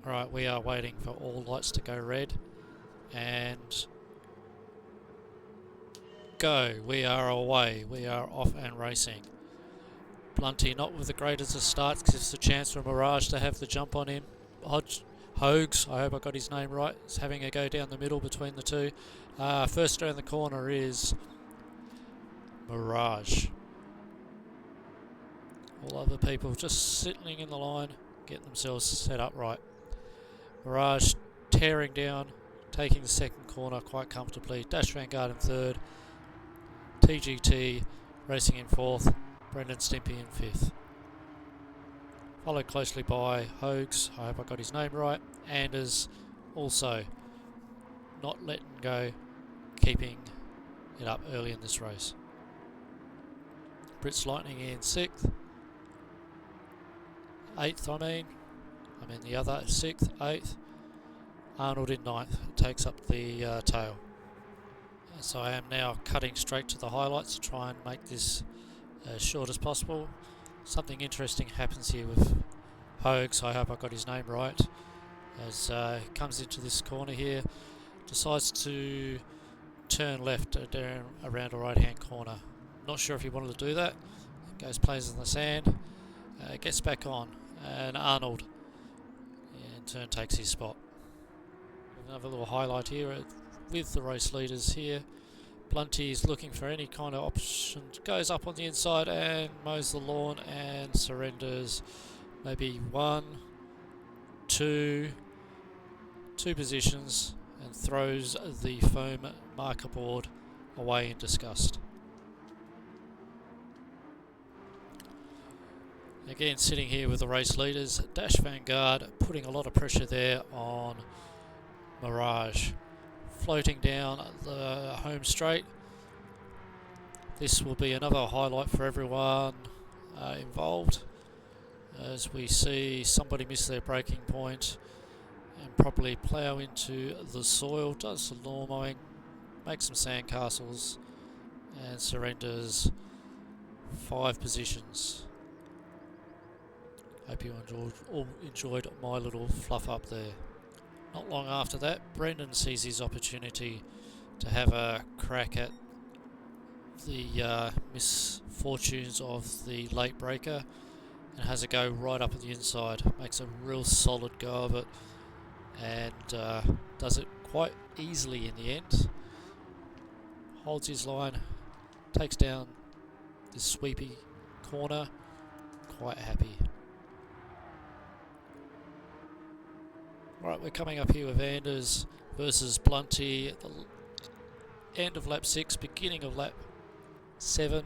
Right, we are waiting for all lights to go red and go. We are away. We are off and racing. Blunty not with the greatest of starts, gives the chance for Mirage to have the jump on him. Hogs, I hope I got his name right, is having a go down the middle between the two. First around the corner is Mirage. All other people just sitting in the line, getting themselves set up right. Mirage tearing down, taking the second corner quite comfortably. Dash Vanguard in third. TGT racing in fourth. Brendan Stimpy in fifth. Followed closely by Hogs, I hope I got his name right. Anders also not letting go, keeping it up early in this race. Brits Lightning in sixth. Eighth, I mean the other, sixth, eighth. Arnold in ninth, takes up the tail. So I am now cutting straight to the highlights to try and make this as short as possible. Something interesting happens here with Hogs, I hope I got his name right, as he comes into this corner here, decides to turn left around a right hand corner. Not sure if he wanted to do that. Goes, plays in the sand, gets back on, and Arnold in turn takes his spot. Another little highlight here with the race leaders here. Blunty is looking for any kind of option, goes up on the inside and mows the lawn and surrenders maybe two positions and throws the foam marker board away in disgust. Again, sitting here with the race leaders, Dash Vanguard putting a lot of pressure there on Mirage. Floating down the home straight. This will be another highlight for everyone involved, as we see somebody miss their braking point and probably plough into the soil, does some lawn mowing, makes some sandcastles and surrenders 5 positions. Hope you all enjoyed my little fluff up there. Not long after that, Brendan sees his opportunity to have a crack at the misfortunes of the late breaker and has a go right up at the inside. Makes a real solid go of it and does it quite easily in the end. Holds his line, takes down this sweepy corner, quite happy. Right, we're coming up here with Anders versus Blunty at the end of lap 6, beginning of lap 7.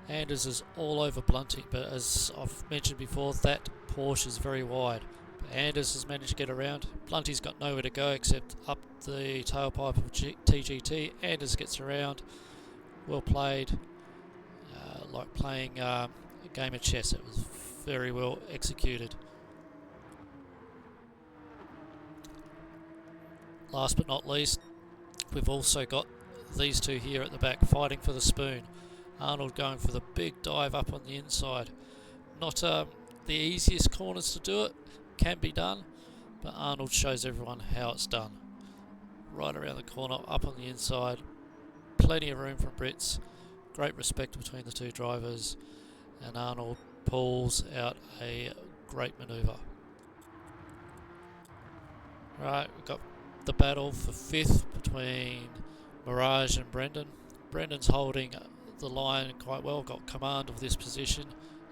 Anders is all over Blunty, but as I've mentioned before, that Porsche is very wide. But Anders has managed to get around. Blunty's got nowhere to go except up the tailpipe of TGT. Anders gets around. Well played. Like playing a game of chess. It was very well executed. Last but not least, we've also got these two here at the back fighting for the spoon. Arnold going for the big dive up on the inside. Not the easiest corners to do it, can be done, but Arnold shows everyone how it's done. Right around the corner, up on the inside, plenty of room from Brits, great respect between the two drivers, and Arnold pulls out a great manoeuvre. Right, we've got the battle for 5th between Mirage and Brendan. Brendan's holding the line quite well, got command of this position.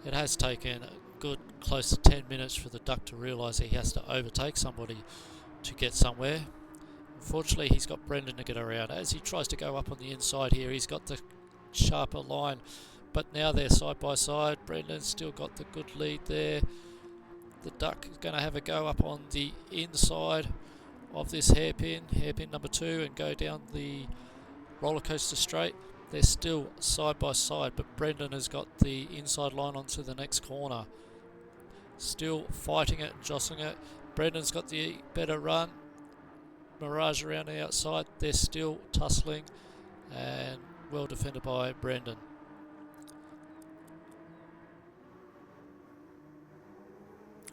It has taken a good close to 10 minutes for the Duck to realise he has to overtake somebody to get somewhere. Unfortunately, he's got Brendan to get around. As he tries to go up on the inside here, he's got the sharper line, but now they're side by side. Brendan's still got the good lead there. The Duck is going to have a go up on the inside of this hairpin number 2, and go down the roller coaster straight. They're still side by side, but Brendan has got the inside line onto the next corner. Still fighting it and jostling it. Brendan's got the better run. Mirage around the outside. They're still tussling and well defended by Brendan.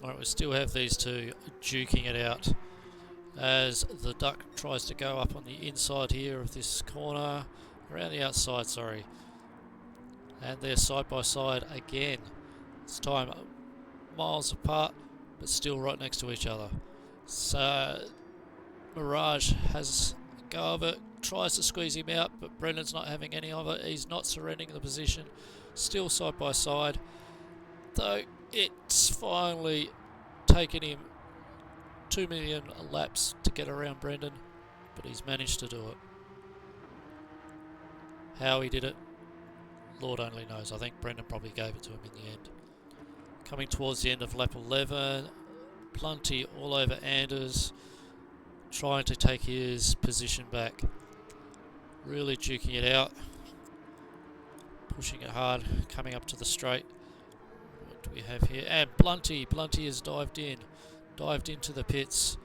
Alright, we still have these two duking it out as the duck tries to go up on the inside here of this corner, around the outside, sorry. And they're side by side again. This time miles apart, but still right next to each other. So Mirage has a go of it, tries to squeeze him out, but Brendan's not having any of it. He's not surrendering the position, still side by side, though it's finally taken him 2 million laps to get around Brendan, but he's managed to do it. How he did it, Lord only knows. I think Brendan probably gave it to him in the end. Coming towards the end of lap 11, Blunty all over Anders, trying to take his position back. Really duking it out, pushing it hard, coming up to the straight. What do we have here? And Blunty has dived into the pits,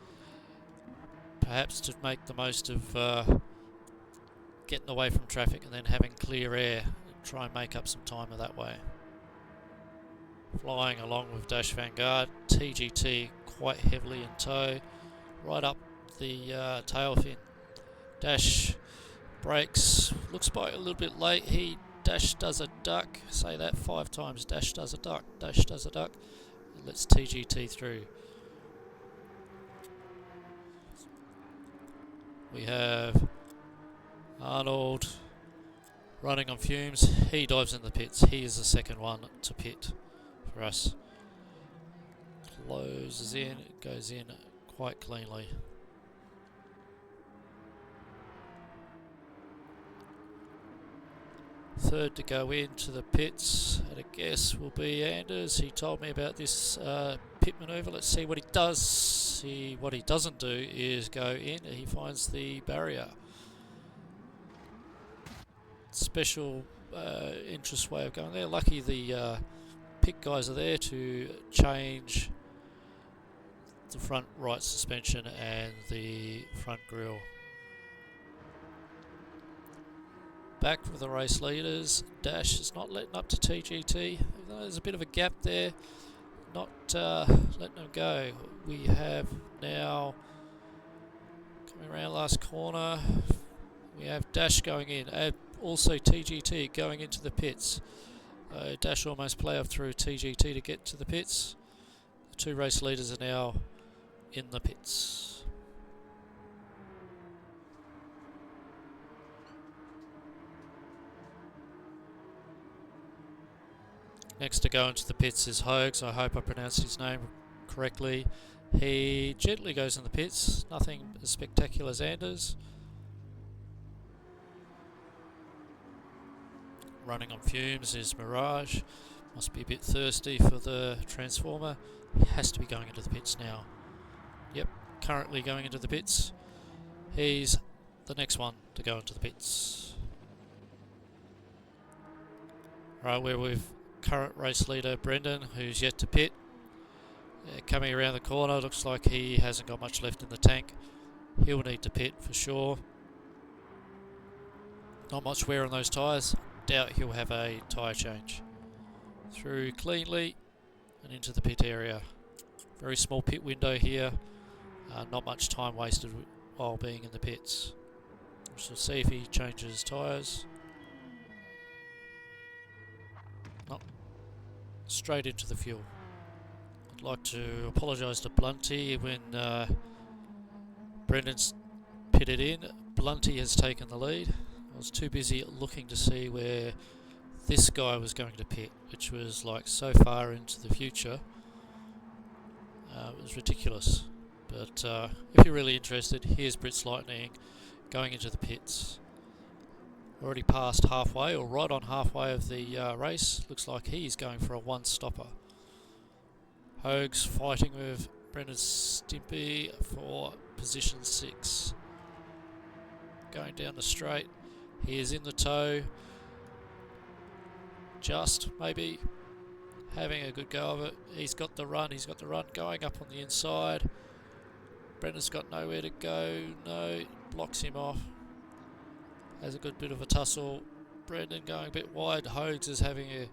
perhaps to make the most of getting away from traffic and then having clear air and try and make up some time that way. Flying along with Dash Vanguard, TGT quite heavily in tow, right up the tail fin. Dash brakes, looks like a little bit late. Dash does a duck, say that 5 times, Dash does a duck, Dash does a duck, and lets TGT through. We have Arnold running on fumes. He dives in the pits. He is the second one to pit for us. Closes in, goes in quite cleanly. Third to go into the pits, and I guess will be Anders. He told me about this pit manoeuvre. Let's see what he does. What he doesn't do is go in. He finds the barrier. Special interest way of going there. Lucky the pit guys are there to change the front right suspension and the front grille. Back with the race leaders. Dash is not letting up to TGT. There's a bit of a gap there. Not letting them go. We have now, coming around last corner, we have Dash going in. And also TGT going into the pits. Dash almost ploughed through TGT to get to the pits. The two race leaders are now in the pits. Next to go into the pits is Hogs. I hope I pronounced his name correctly. He gently goes in the pits, nothing as spectacular as Anders. Running on fumes is Mirage. Must be a bit thirsty for the Transformer. He has to be going into the pits now. Yep, currently going into the pits. He's the next one to go into the pits. Right, we're with current race leader Brendan, who's yet to pit. Coming around the corner, looks like he hasn't got much left in the tank. He'll need to pit for sure. Not much wear on those tyres. Doubt he'll have a tyre change. Through cleanly and into the pit area. Very small pit window here. Not much time wasted while being in the pits. We shall see if he changes tyres. Straight into the fuel. I'd like to apologise to Blunty when Brendan's pitted in. Blunty has taken the lead. I was too busy looking to see where this guy was going to pit, which was like so far into the future. It was ridiculous. But if you're really interested, here's Brits Lightning going into the pits. Already past halfway, or right on halfway of the race. Looks like he's going for a one-stopper. Hogs fighting with Brendan Stimpy for position 6. Going down the straight. He is in the tow. Just, maybe, having a good go of it. He's got the run, going up on the inside. Brendan's got nowhere to go. No, blocks him off. Has a good bit of a tussle. Brendan going a bit wide. Hogs is having a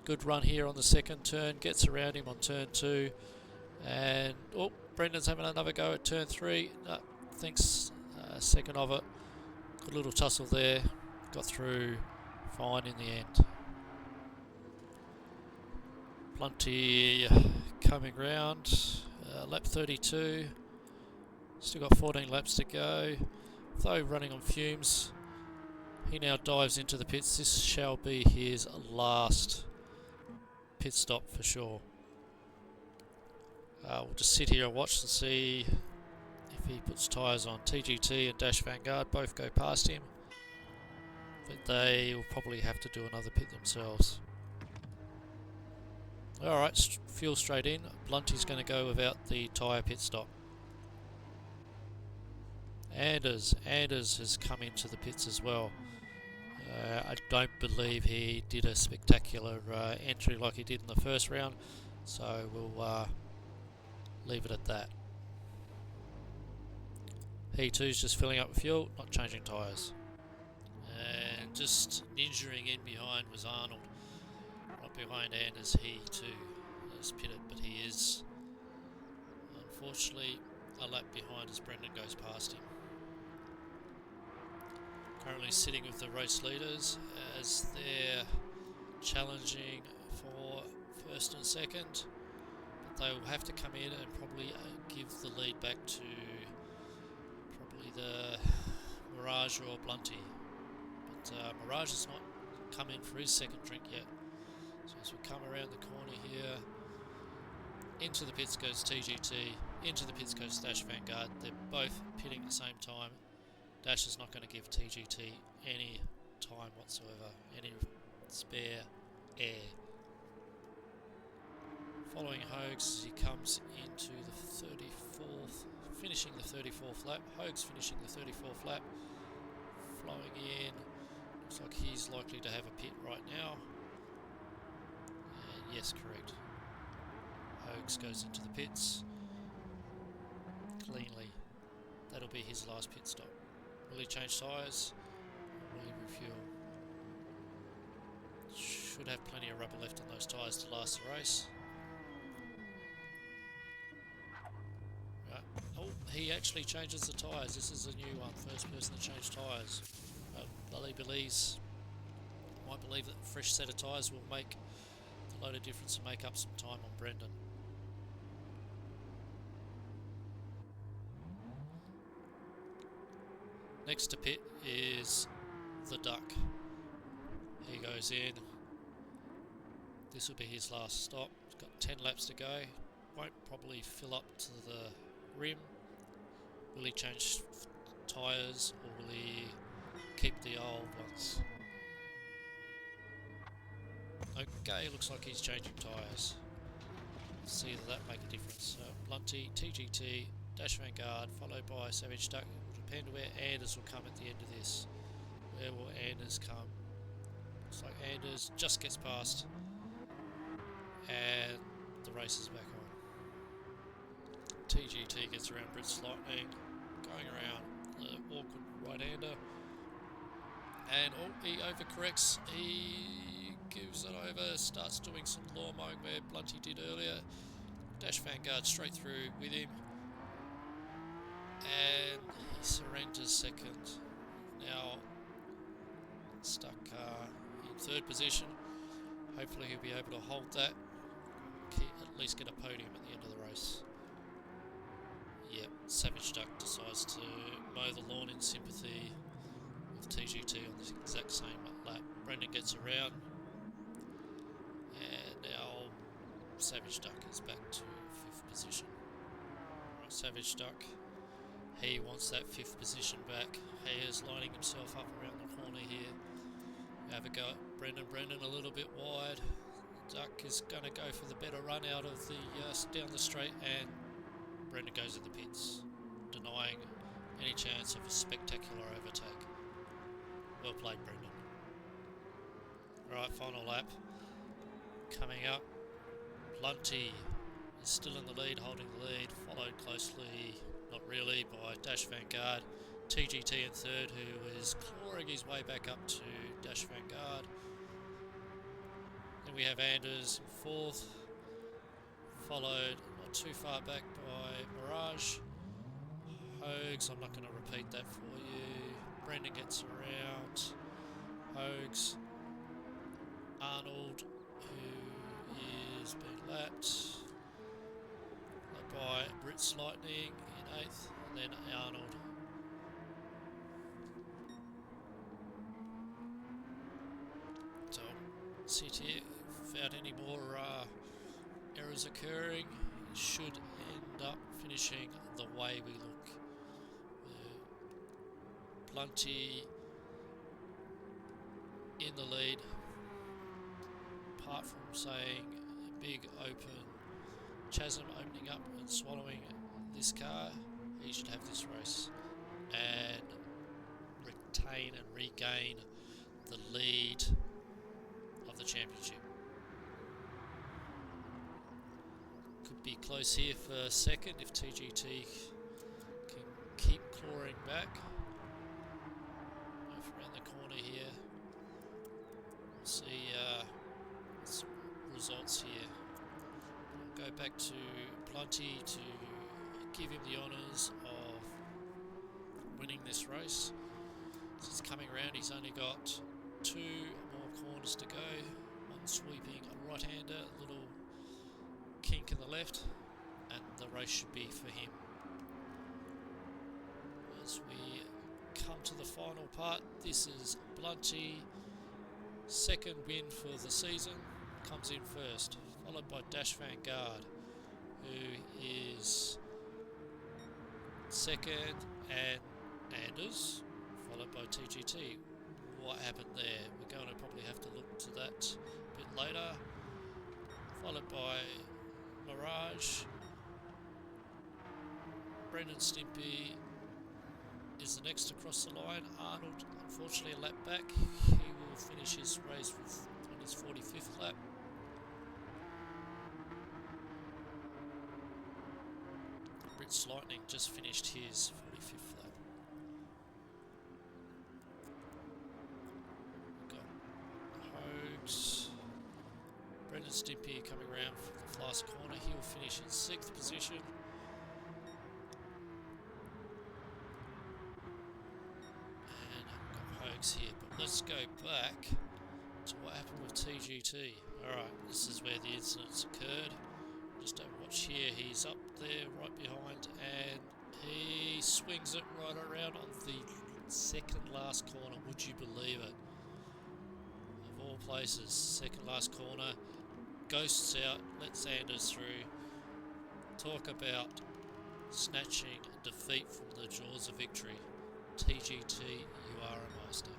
good run here on the second turn. Gets around him on turn 2. And oh, Brendan's having another go at turn 3. No, thinks second of it. Good little tussle there. Got through fine in the end. Blunty coming round. Lap 32. Still got 14 laps to go. Though running on fumes, he now dives into the pits. This shall be his last pit stop for sure. We'll just sit here and watch and see if he puts tyres on. TGT and Dash Vanguard both go past him, but they will probably have to do another pit themselves. Alright, fuel straight in. Blunty's going to go without the tyre pit stop. Anders has come into the pits as well. I don't believe he did a spectacular entry like he did in the first round, so we'll leave it at that. He too's just filling up with fuel, not changing tyres. And just ninjaing in behind was Arnold. Right behind Anders, he too has pitted, but he is unfortunately a lap behind as Brendan goes past him. Currently sitting with the race leaders as they're challenging for first and second. But they will have to come in and probably give the lead back to probably the Mirage or Blunty. But Mirage has not come in for his second drink yet. So as we come around the corner here, into the pits goes TGT, into the pits goes Dash Vanguard. They're both pitting at the same time. Dash is not going to give TGT any time whatsoever, any spare air. Following Hogs as he comes into the 34th, finishing the 34th lap. Hogs finishing the 34th lap, flowing in. Looks like he's likely to have a pit right now. And yes, correct. Hogs goes into the pits cleanly. That'll be his last pit stop. Will he change tyres? Will he refuel? Should have plenty of rubber left on those tyres to last the race. Right. Oh, he actually changes the tyres. This is a new one. First person to change tyres. Lally might believe that a fresh set of tyres will make a load of difference and make up some time on Brendan. Next to pit is the Duck. He goes in. This will be his last stop. He's got 10 laps to go. Won't probably fill up to the rim. Will he change tyres or will he keep the old ones? Okay, looks like he's changing tyres. See if that make a difference. Blunty, TGT, Dash Vanguard, followed by Savage Duck. Depend where Anders will come at the end of this. Where will Anders come? Looks like Anders just gets past and the race is back on. TGT gets around Brit's Lightning, going around the awkward right-hander, and oh, he overcorrects. He gives it over, starts doing some law mowing where Blunty did earlier. Dash Vanguard straight through with him. And he surrenders second. Now stuck in third position. Hopefully he'll be able to hold that. At least get a podium at the end of the race. Yep, Savage Duck decides to mow the lawn in sympathy with TGT on the exact same lap. Brendan gets around. And now Savage Duck is back to 5th position. Right, Savage Duck. He wants that 5th position back. He is lining himself up around the corner here. Have a go at Brendan. Brendan a little bit wide. Duck is going to go for the better run out of the down the straight, and Brendan goes in the pits, denying any chance of a spectacular overtake. Well played, Brendan. Right, final lap. Coming up, Blunty is still in the lead, holding the lead, followed closely, not really, by Dash Vanguard. TGT in third, who is clawing his way back up to Dash Vanguard. Then we have Anders in fourth, followed not too far back by Mirage. Hogs, I'm not going to repeat that for you. Brendan gets around. Hogs. Arnold, who is being lapped. By Brits Lightning in 8th, and then Arnold. So, sit here, without any more errors occurring, it should end up finishing the way we look. Blunty in the lead, apart from saying a big open chasm opening up and swallowing this car, he should have this race and retain and regain the lead of the championship. Could be close here for second if TGT can keep clawing back. Move around the corner here. We'll see some results here. Go back to Blunty to give him the honours of winning this race. As he's coming around, he's only got 2 more corners to go. One sweeping a right-hander, a little kink in the left, and the race should be for him. As we come to the final part, this is Blunty, second win for the season, comes in first, followed by Dash Vanguard, who is second, and Anders, followed by TGT. What happened there? We're going to probably have to look to that a bit later. Followed by Mirage. Brendan Stimpy is the next across the line. Arnold, unfortunately, a lap back. He will finish his race on his 45th lap. Brits Lightning just finished his 45th lap. We've got Hogs. Brendan Stimpy coming around for the last corner. He will finish in 6th position. And we've got Hogs here. But let's go back to what happened with TGT. Alright, this is where the incidents occurred. Just over watch here, he's up there right behind and he swings it right around on the second last corner. Would you believe it? Of all places, second last corner, ghosts out, lets Anders through. Talk about snatching defeat from the jaws of victory. TGT, you are a master.